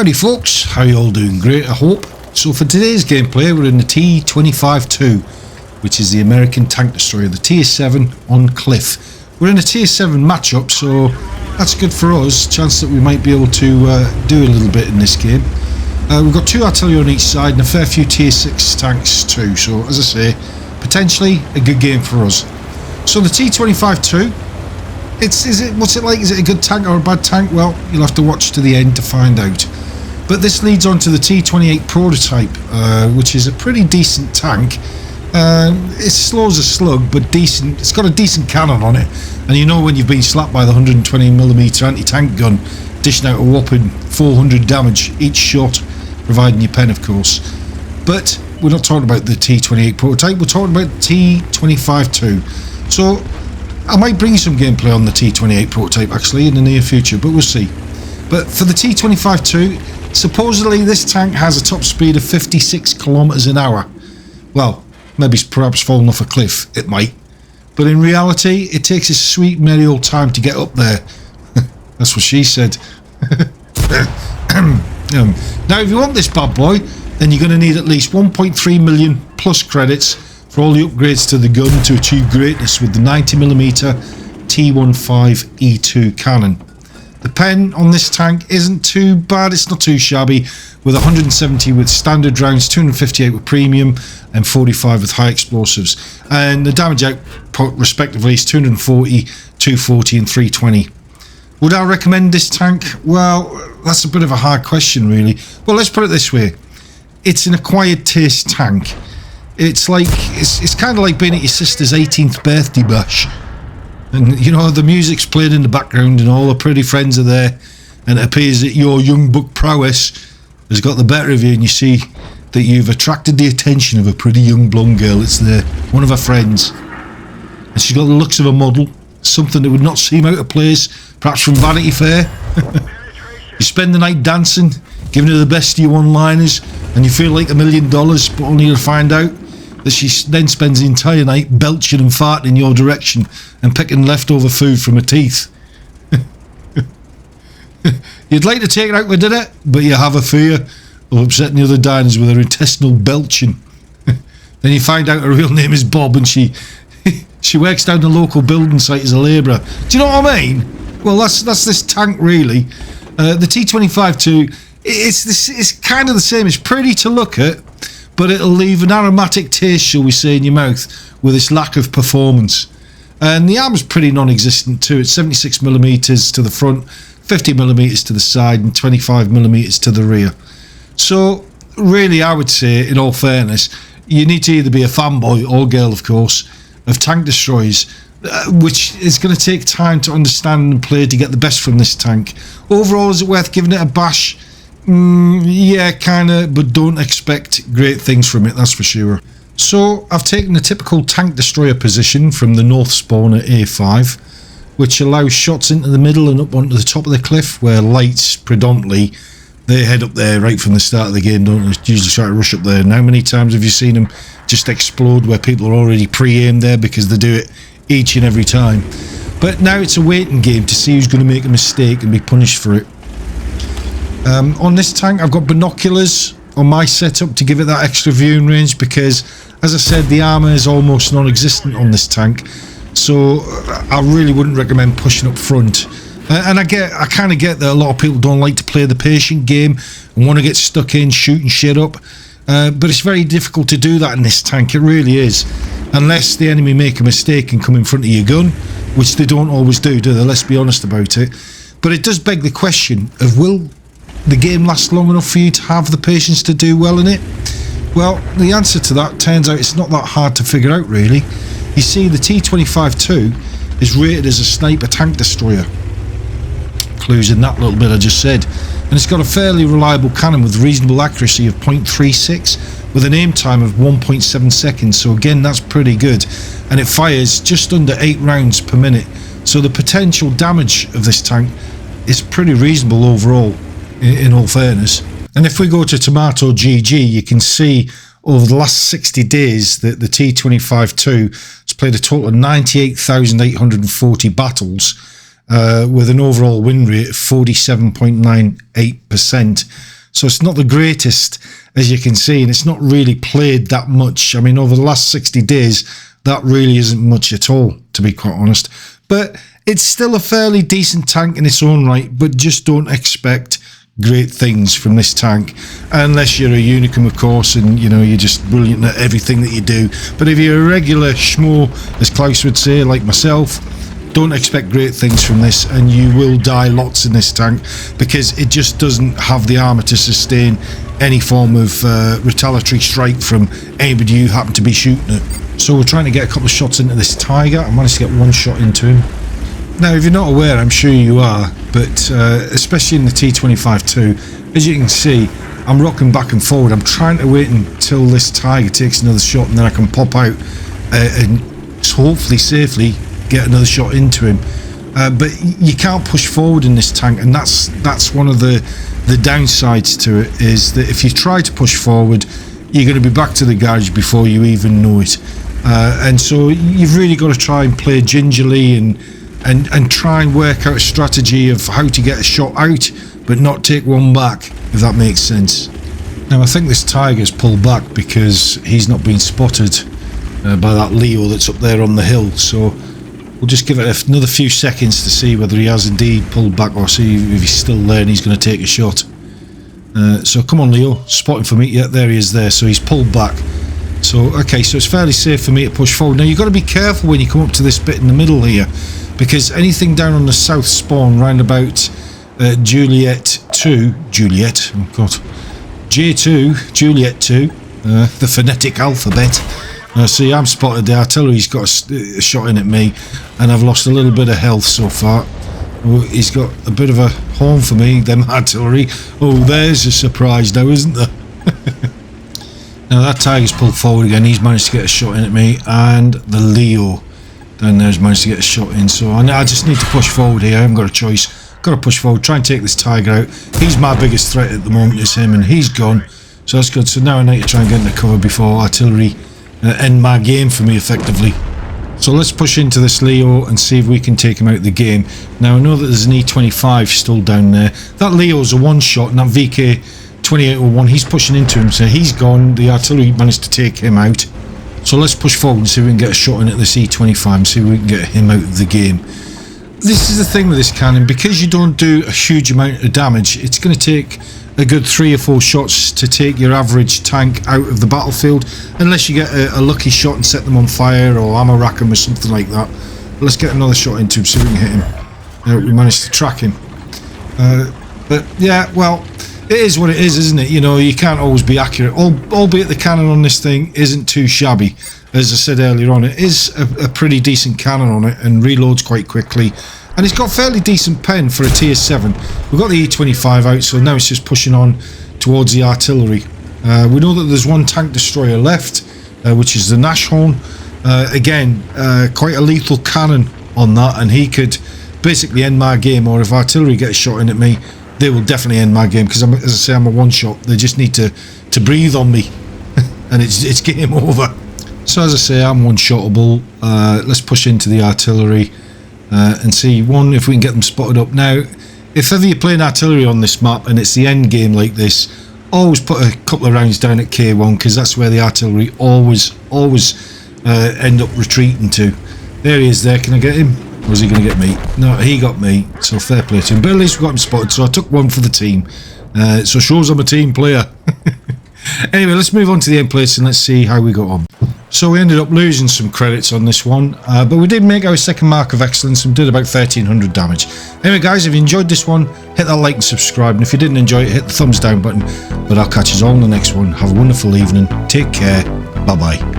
Howdy folks, how you all doing? Great, I hope. So for today's gameplay we're in the T-25-2, which is the American tank destroyer, the Tier 7 on Cliff. We're in a Tier 7 matchup, so that's good for us, chance that we might be able to do a little bit in this game. We've got 2 artillery on each side and a fair few Tier 6 tanks too, so as I say, potentially a good game for us. So the T-25-2, what's it like? Is it a good tank or a bad tank? Well, you'll have to watch to the end to find out. But this leads on to the T-28 prototype, which is a pretty decent tank. It's slow as a slug, but decent. It's got a decent cannon on it, and you know when you've been slapped by the 120mm anti-tank gun, dishing out a whopping 400 damage each shot, providing your pen, of course. But we're not talking about the T-28 prototype. We're talking about the T-25-2. So I might bring you some gameplay on the T-28 prototype actually in the near future, but we'll see. But for the T-25-2, supposedly this tank has a top speed of 56 kilometers an hour. Well, maybe it's perhaps fallen off a cliff, it might. But in reality, it takes a sweet merry old time to get up there. That's what she said. Now, if you want this bad boy, then you're going to need at least 1.3 million plus credits for all the upgrades to the gun to achieve greatness with the 90mm T-15E2 cannon. The pen on this tank isn't too bad, it's not too shabby, with 170 with standard rounds, 258 with premium and 45 with high explosives, and the damage output respectively is 240, 240 and 320. Would I recommend this tank? Well, that's a bit of a hard question really. Well, let's put it this way, it's an acquired taste tank. It's kind of like being at your sister's 18th birthday bash, and you know the music's played in the background and all the pretty friends are there, and it appears that your young buck prowess has got the better of you, and you see that you've attracted the attention of a pretty young blonde girl. It's one of her friends, and she's got the looks of a model, something that would not seem out of place, perhaps from Vanity Fair. You spend the night dancing, giving her the best of your one-liners, and you feel like $1 million, but only to find out that she then spends the entire night belching and farting in your direction and picking leftover food from her teeth. You'd like to take her out for dinner, but you have a fear of upsetting the other diners with her intestinal belching. Then you find out her real name is Bob, and she works down the local building site as a labourer. Do you know what I mean? Well, that's this tank really. The T-25-2, it's kind of the same. It's pretty to look at, but it'll leave an aromatic taste, shall we say, in your mouth with its lack of performance. And the armor's pretty non-existent too. It's 76mm to the front, 50mm to the side and 25mm to the rear. So really, I would say, in all fairness, you need to either be a fanboy or girl, of course, of tank destroyers, which is going to take time to understand and play to get the best from this tank. Overall, is it worth giving it a bash? Yeah, kinda, but don't expect great things from it, that's for sure. So I've taken the typical tank destroyer position from the north spawn at A5, which allows shots into the middle and up onto the top of the cliff, where lights predominantly, they head up there right from the start of the game, don't they? Usually try to rush up there. And how many times have you seen them just explode where people are already pre-aimed there, because they do it each and every time. But now it's a waiting game to see who's going to make a mistake and be punished for it. On this tank, I've got binoculars on my setup to give it that extra viewing range, because as I said, the armour is almost non-existent on this tank, so I really wouldn't recommend pushing up front. And I kind of get that a lot of people don't like to play the patient game and want to get stuck in shooting shit up, but it's very difficult to do that in this tank, it really is, unless the enemy make a mistake and come in front of your gun, which they don't always do they? Let's be honest about it. But it does beg the question of, will the game last long enough for you to have the patience to do well in it? Well, the answer to that turns out it's not that hard to figure out really. You see, the T-25-2 is rated as a sniper tank destroyer. Clues in that little bit I just said. And it's got a fairly reliable cannon with reasonable accuracy of 0.36 with an aim time of 1.7 seconds, so again that's pretty good, and it fires just under 8 rounds per minute, so the potential damage of this tank is pretty reasonable overall, in all fairness. And if we go to Tomato GG, you can see over the last 60 days that the T-25-2 has played a total of 98,840 battles, with an overall win rate of 47.98%. So it's not the greatest, as you can see, and it's not really played that much. I mean, over the last 60 days, that really isn't much at all, to be quite honest. But it's still a fairly decent tank in its own right, but just don't expect great things from this tank unless you're a unicum, of course, and you know you're just brilliant at everything that you do. But if you're a regular schmo, as Klaus would say, like myself, don't expect great things from this, and you will die lots in this tank because it just doesn't have the armor to sustain any form of retaliatory strike from anybody you happen to be shooting at. So we're trying to get a couple of shots into this Tiger. I managed to get one shot into him. Now, if you're not aware, I'm sure you are, but especially in the T25-2, as you can see, I'm rocking back and forward. I'm trying to wait until this Tiger takes another shot, and then I can pop out and hopefully safely get another shot into him. But you can't push forward in this tank, and that's one of the downsides to it, is that if you try to push forward, you're going to be back to the garage before you even know it. And so you've really got to try and play gingerly and try and work out a strategy of how to get a shot out but not take one back, if that makes sense. Now I think this Tiger's pulled back because he's not been spotted by that Leo that's up there on the hill, so we'll just give it another few seconds to see whether he has indeed pulled back, or see if he's still there and he's going to take a shot. So come on, Leo, spot him for me. Yeah, there he is there, so he's pulled back. So okay, so it's fairly safe for me to push forward. Now you've got to be careful when you come up to this bit in the middle here, because anything down on the south spawn round about Juliet 2, oh god, J2, Juliet 2, the phonetic alphabet. See, I'm spotted. The artillery's got a shot in at me, and I've lost a little bit of health so far. Oh, he's got a bit of a horn for me, them artillery. Oh, there's a surprise now, isn't there? Now that Tiger's pulled forward again. He's managed to get a shot in at me, and the Leo down there's managed to get a shot in. So I just need to push forward here. I haven't got a choice. Got to push forward, try and take this Tiger out. He's my biggest threat at the moment, is him, and he's gone. So that's good. So now I need to try and get into cover before artillery end my game for me effectively. So let's push into this Leo and see if we can take him out of the game. Now I know that there's an E25 still down there. That Leo's a one shot, and that VK2801, he's pushing into him, so he's gone. The artillery managed to take him out. So let's push forward and see if we can get a shot in at this E25 and see if we can get him out of the game. This is the thing with this cannon, because you don't do a huge amount of damage, it's going to take a good 3 or 4 shots to take your average tank out of the battlefield, unless you get a lucky shot and set them on fire, or ammo rack them or something like that. But let's get another shot into him, see if we can hit him. We managed to track him. But yeah, well, it is what it is, isn't it? You know, you can't always be accurate, albeit the cannon on this thing isn't too shabby. As I said earlier on, it is a pretty decent cannon on it, and reloads quite quickly, and it's got fairly decent pen for a tier 7. We've got the E25 out, so now it's just pushing on towards the artillery. We know that there's one tank destroyer left, which is the Nashorn. Again, quite a lethal cannon on that, and he could basically end my game, or if artillery gets shot in at me, they will definitely end my game, because as I say, I'm a one shot. They just need to breathe on me and it's game over. So as I say, I'm one shotable. Let's push into the artillery and see if we can get them spotted up. Now if ever you're playing artillery on this map and it's the end game like this, always put a couple of rounds down at K1, because that's where the artillery always end up retreating to. There he is there. Can I get him? Or is he going to get me? No, he got me, so fair play to him. But at least we got him spotted, so I took one for the team. So shows I'm a team player. Anyway, let's move on to the end place and let's see how we got on. So we ended up losing some credits on this one, but we did make our second mark of excellence and did about 1300 damage. Anyway guys, if you enjoyed this one, hit that like and subscribe, and if you didn't enjoy it, hit the thumbs down button. But I'll catch you all in the next one. Have a wonderful evening, take care, bye bye.